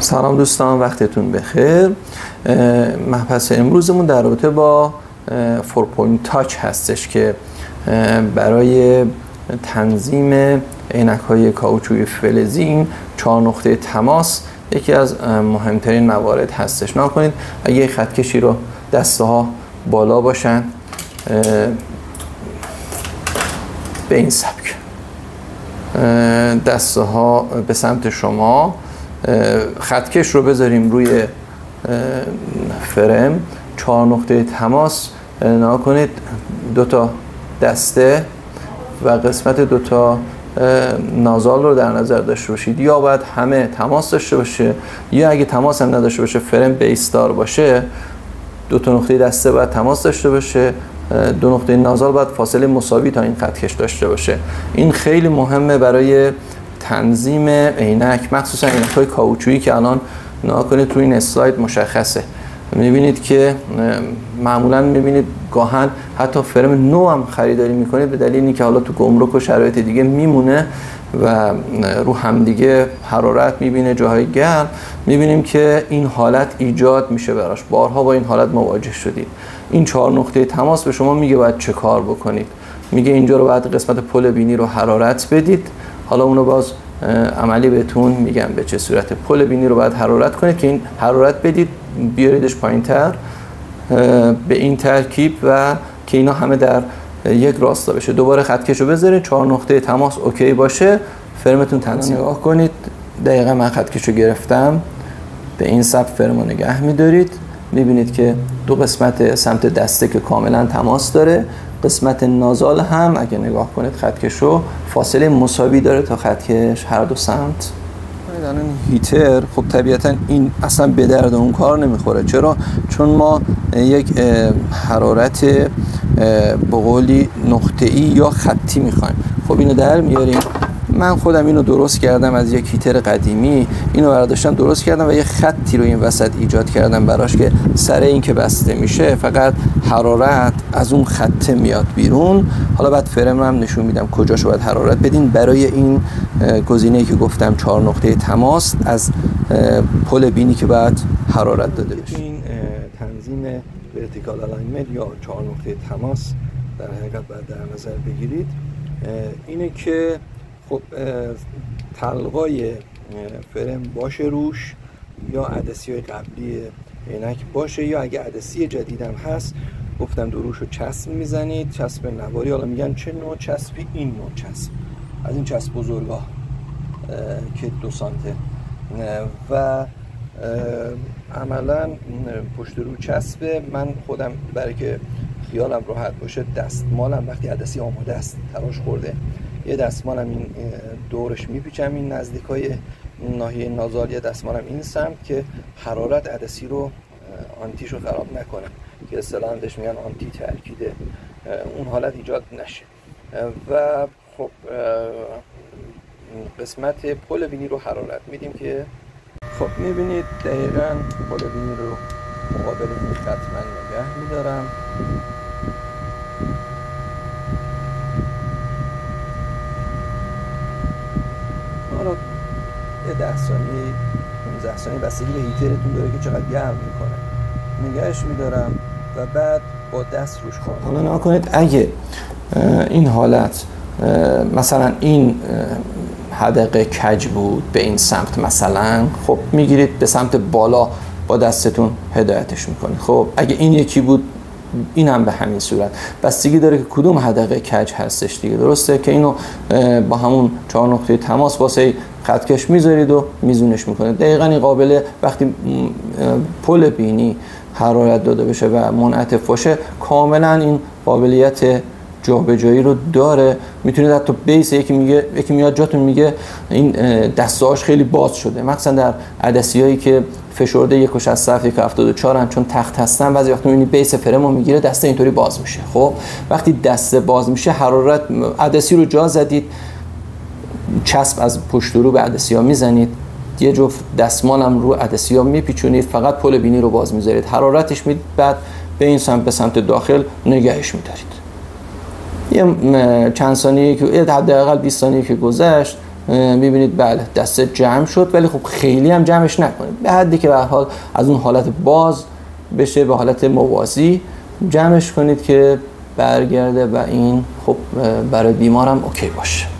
سلام دوستان، وقتتون بخیر. مبحث امروزمون در رابطه با 4 point touch هستش که برای تنظیم عینک‌های کائوچویی فلزی این 4 نقطه تماس یکی از مهمترین موارد هستش. نگاه کنید اگه خطکشی رو دسته ها بالا باشن به این سبک، دسته ها به سمت شما، خطکش رو بذاریم روی فرم، 4 نقطه تماس نگاه کنید، 2 تا دسته و قسمت 2 تا نازال رو در نظر داشته باشید. یا باید همه تماس داشته باشه، یا اگه تماس هم نداشته باشه، فرم بیسدار باشه، 2 تا نقطه دسته باید تماس داشته باشه، 2 نقطه نازال باید فاصله مساوی تا این خطکش داشته باشه. این خیلی مهمه برای تنظیم عینک، مخصوصا عینک‌های کائوچویی که الان نگاه کنید تو این اسلاید مشخصه. می‌بینید که معمولاً می‌بینید گاهن حتی فرم نو هم خریداری می‌کنید به دلیل اینکه حالا تو گمرک و شرایط دیگه میمونه و رو هم دیگه حرارت می‌بینه، جاهای گرم، می‌بینیم که این حالت ایجاد میشه براش. بارها با این حالت مواجه شدید. این 4 نقطه تماس به شما میگه باید چه کار بکنید. میگه اینجا رو باید قسمت پل بینی رو حرارت بدید. حالا اونو باز عملی بهتون میگم به چه صورت. پل بینی رو باید حرارت کنید که این حرارت بدید، بیاریدش پایین‌تر به این ترکیب و که اینا همه در یک راستا بشه. دوباره خطکش رو بذارید، 4 نقطه تماس اوکی باشه، فرمتون تنظیم. نگاه کنید دقیقاً من خطکش رو گرفتم، به این سبک فرم رو نگه می‌دارید. می‌بینید که 2 قسمت سمت دسته که کاملاً تماس داره، قسمت نازال هم اگه نگاه کنید خطکش رو فاصله مساوی داره تا خطکش هر دو سمت. الان هیتر خب طبیعتا این اصلا به درد اون کار نمیخوره. چرا؟ چون ما یک حرارت به قولی نقطه‌ای یا خطی میخوایم. خب اینو در میاریم. من خودم اینو درست کردم از یک هیتر قدیمی، اینو برداشتم درست کردم و یه خطی رو این وسط ایجاد کردم براش که سر این که بسته میشه فقط حرارت از اون خط میاد بیرون. حالا بعد فرم هم نشون میدم کجاشو باید حرارت بدین برای این گزینه‌ای که گفتم 4 نقطه تماس از پل بینی که باید حرارت داده بشه. این تنظیم ورتیکال الاینمنت یا 4 نقطه تماس در حقیقت باید در نظر بگیرید اینه که خب تلقای فرم باشه روش، یا عدسی‌های قبلی عینک باشه، یا اگه عدسی جدیدم هست گفتم روش رو چسب میزنید، چسب نواری. حالا میگن چه نوع چسبی؟ این نوع چسب، از این چسب بزرگا که 2 سانته و عملا پشت رو چسبه. من خودم برای که خیالم راحت باشه دستمالم وقتی عدسی آماده است تراش خورده، یه دستمالم این دورش میپیچم این نزدیکای ناحیه نازال، یه دستمالم این سمت که حرارت عدسی رو آنتیش رو خراب نکنه، که اصطلاحاً بهش میگن آنتی ترکیده، اون حالت ایجاد نشه. و خب قسمت پل بینی رو حرارت میدیم که خب میبینید دقیقاً پل بینی رو مقابل این خط من نگه میدارم. حالا یه 10 ثانیه 15 ثانیه بستگی به هیترتون داره که چقدر گرم میکنه نگهش میدارم و بعد با دست روش کنم. حالا نگاه کنید اگه این حالت مثلا این حدقه کج بود به این سمت مثلا، خب میگیرید به سمت بالا با دستتون هدایتش میکنید. خب اگه این یکی بود این هم به همین صورت، بستگی داره که کدوم حدقه کج هستش دیگه، درسته؟ که اینو با همون 4 نقطه تماس واسه خطکش میذارید و میزونش میکنید. دقیقاً این قابله وقتی پل بینی حرارت داده بشه و منعطف باشه کاملا این قابلیت جابجایی رو داره. میتونید حتی بیس یکی میاد جاتون میگه این دستهاش خیلی باز شده، مثلا در عدسیایی که فشرده 1.60 1.74 ان چون تخت هستن بعضی وقتا میبینی بیس فرمو میگیره دسته اینطوری باز میشه. خب وقتی دسته باز میشه حرارت عدسی رو جا زدید، چسب از پشت رو به عدسی‌ها میزنید، یه جفت دستمالم رو عدسی‌ها میپیچونید، فقط پل بینی رو باز میذارید، حرارتش میدید، بعد به این سمت به سمت داخل نگهش میدارید. یه چند ثانیه که حداقل 20 ثانیه که گذشت ببینید بله دسته جمع شد، ولی خب خیلی هم جمعش نکنید، به حدی که به هر حال از اون حالت باز بشه به حالت موازی جمعش کنید که برگرده و این خب برای بیمارم اوکی باشه.